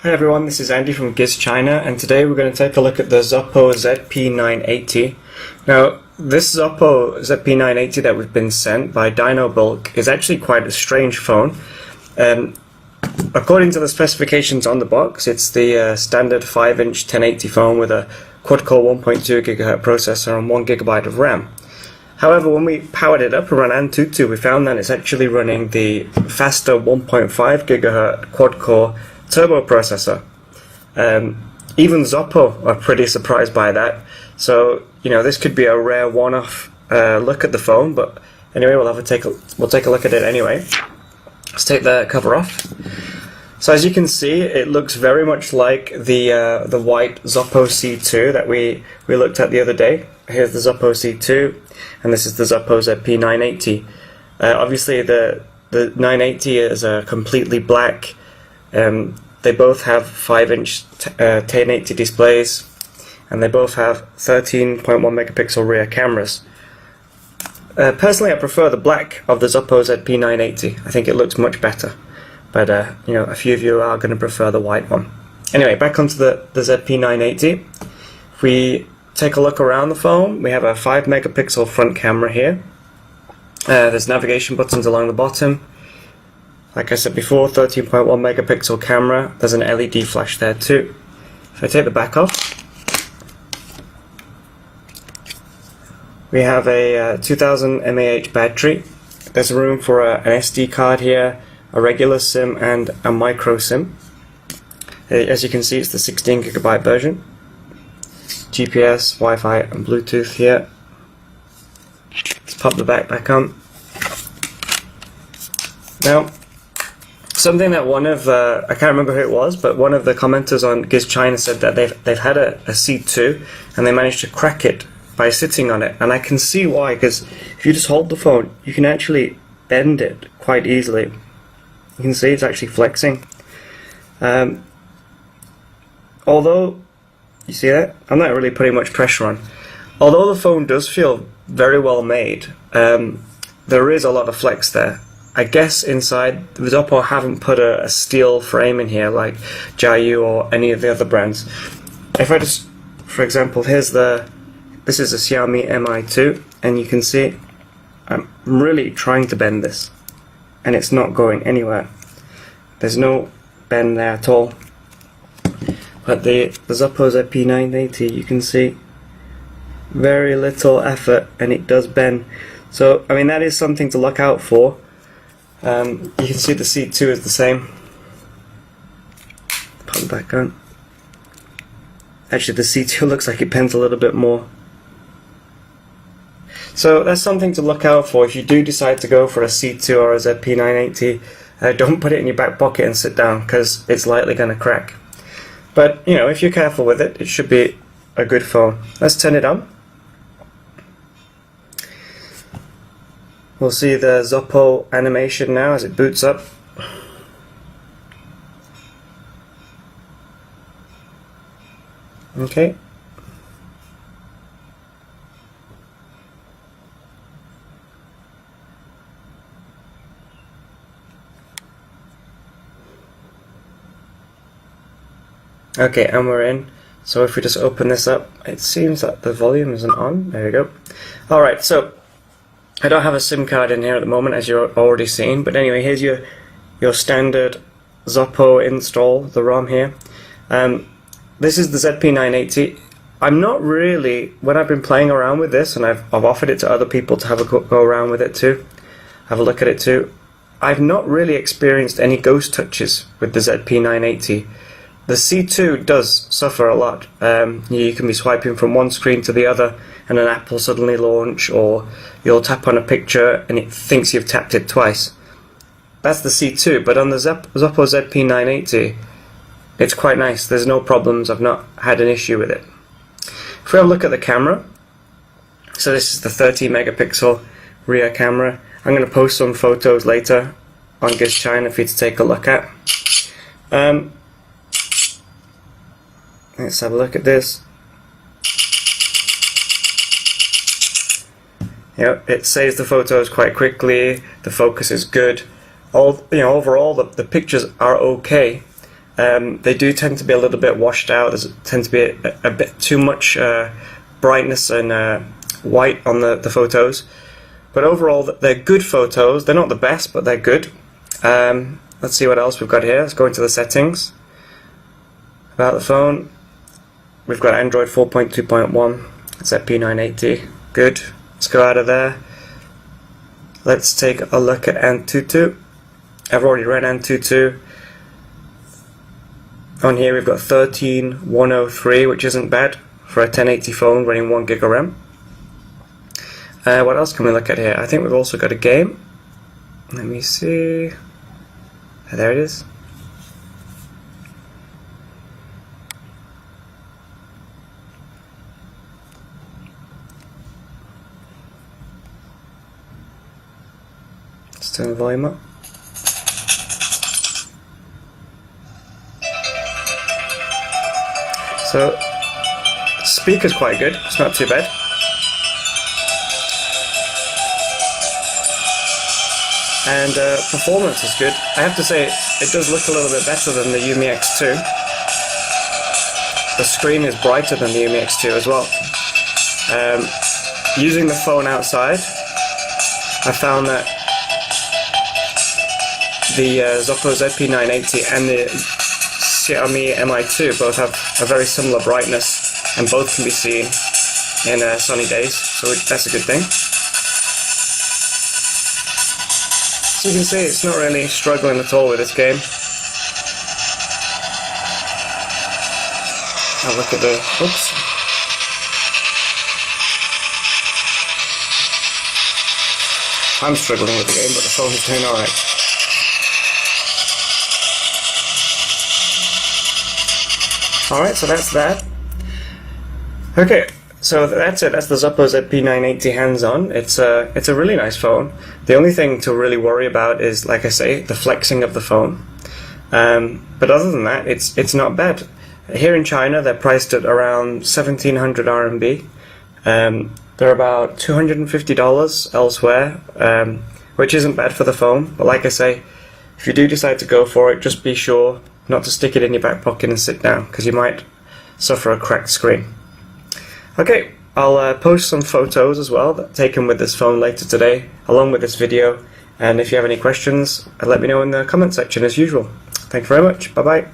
Hi everyone, this is Andy from GIZ China, and today we're going to take a look at the ZOPO ZP980. Now, this ZOPO ZP980 that we've been sent by Dino Bulk is actually quite a strange phone. According to the specifications on the box, it's the standard 5-inch 1080 phone with a quad-core 1.2 GHz processor and 1 GB of RAM. However, when we powered it up and ran Antutu, we found that it's actually running the faster 1.5 GHz quad-core turbo processor. Even ZOPO are pretty surprised by that. So, you know, this could be a rare one-off look at the phone, but anyway, we'll take a look at it anyway. Let's take the cover off. So as you can see, it looks very much like the white ZOPO C2 that we looked at the other day. Here's the ZOPO C2, and this is the ZOPO ZP980. Obviously, the 980 is a completely black. They both have 5-inch 1080 displays, and they both have 13.1 megapixel rear cameras. Personally, I prefer the black of the ZOPO ZP980. I think it looks much better, but you know, a few of you are going to prefer the white one. Anyway, back onto the ZP980. If we take a look around the phone, we have a 5 megapixel front camera here. There's navigation buttons along the bottom. Like I said before, 13.1 megapixel camera. There's an LED flash there too. If I take the back off, we have a 2000 mAh battery. There's room for an SD card here, a regular SIM and a micro SIM. As you can see, it's the 16 GB version. GPS, Wi-Fi and Bluetooth here. Let's pop the back on. Now, something that one of I can't remember who it was, but one of the commenters on GIZ China said that they've had a C2 and they managed to crack it by sitting on it, and I can see why, because if you just hold the phone, you can actually bend it quite easily. You can see it's actually flexing. Although, you see that? I'm not really putting much pressure on. Although the phone does feel very well made, there is a lot of flex there. I guess inside, the ZOPO haven't put a steel frame in here like Jiayu or any of the other brands. If I just, for example, this is a Xiaomi Mi2, and you can see I'm really trying to bend this, and it's not going anywhere. There's no bend there at all. But the ZOPO ZP980, you can see very little effort, and it does bend. So, I mean, that is something to look out for. You can see the C2 is the same. Put it back on. Actually, the C2 looks like it bends a little bit more. So that's something to look out for if you do decide to go for a C2 or a ZP980. Don't put it in your back pocket and sit down, because it's likely going to crack. But, you know, if you're careful with it, it should be a good phone. Let's turn it on. We'll see the ZOPO animation now as it boots up. Okay. Okay, and we're in. So if we just open this up, it seems that the volume isn't on. There we go. Alright, so I don't have a SIM card in here at the moment, as you're already seen, but anyway, here's your standard ZOPO install, the ROM here. This is the ZP980. I'm not really, when I've been playing around with this, and I've offered it to other people to have a go around with it too, have a look at it too, I've not really experienced any ghost touches with the ZP980. The C2 does suffer a lot. You can be swiping from one screen to the other and an app will suddenly launch, or you'll tap on a picture and it thinks you've tapped it twice. That's the C2, but on the ZOPO ZP980, it's quite nice. There's no problems. I've not had an issue with it. If we have a look at the camera, so this is the 30 megapixel rear camera. I'm going to post some photos later on GIZ China for you to take a look at. Let's have a look at this. It saves the photos quite quickly. The focus is good. Overall, the pictures are okay. They do tend to be a little bit washed out. There tends to be a bit too much brightness and white on the photos. But overall, they're good photos. They're not the best, but they're good. Let's see what else we've got here. Let's go into the settings. About the phone, we've got Android 4.2.1, ZP980. Good. Let's go out of there. Let's take a look at Antutu. I've already read Antutu. On here we've got 13103, which isn't bad for a 1080 phone running 1 gig of RAM. What else can we look at here? I think we've also got a game. Let me see. There it is. Let's turn the volume up. So, speaker's quite good, it's not too bad. And performance is good. I have to say, it does look a little bit better than the Yumi X2. The screen is brighter than the Yumi X2 as well. Using the phone outside, I found that the ZOPO ZP980 and the Xiaomi Mi2 both have a very similar brightness, and both can be seen in sunny days, so that's a good thing. So you can see it's not really struggling at all with this game. I'll look at the... oops. I'm struggling with the game, but the phone is doing alright. Alright, so that's that. Okay, so that's it. That's the ZOPO ZP980 hands-on. It's a really nice phone. The only thing to really worry about is, like I say, the flexing of the phone. But other than that, it's not bad. Here in China, they're priced at around 1,700 RMB. They're about $250 elsewhere, which isn't bad for the phone. But like I say, if you do decide to go for it, just be sure not to stick it in your back pocket and sit down, because you might suffer a cracked screen. Okay, I'll post some photos as well taken with this phone later today, along with this video. And if you have any questions, let me know in the comment section as usual. Thank you very much. Bye bye.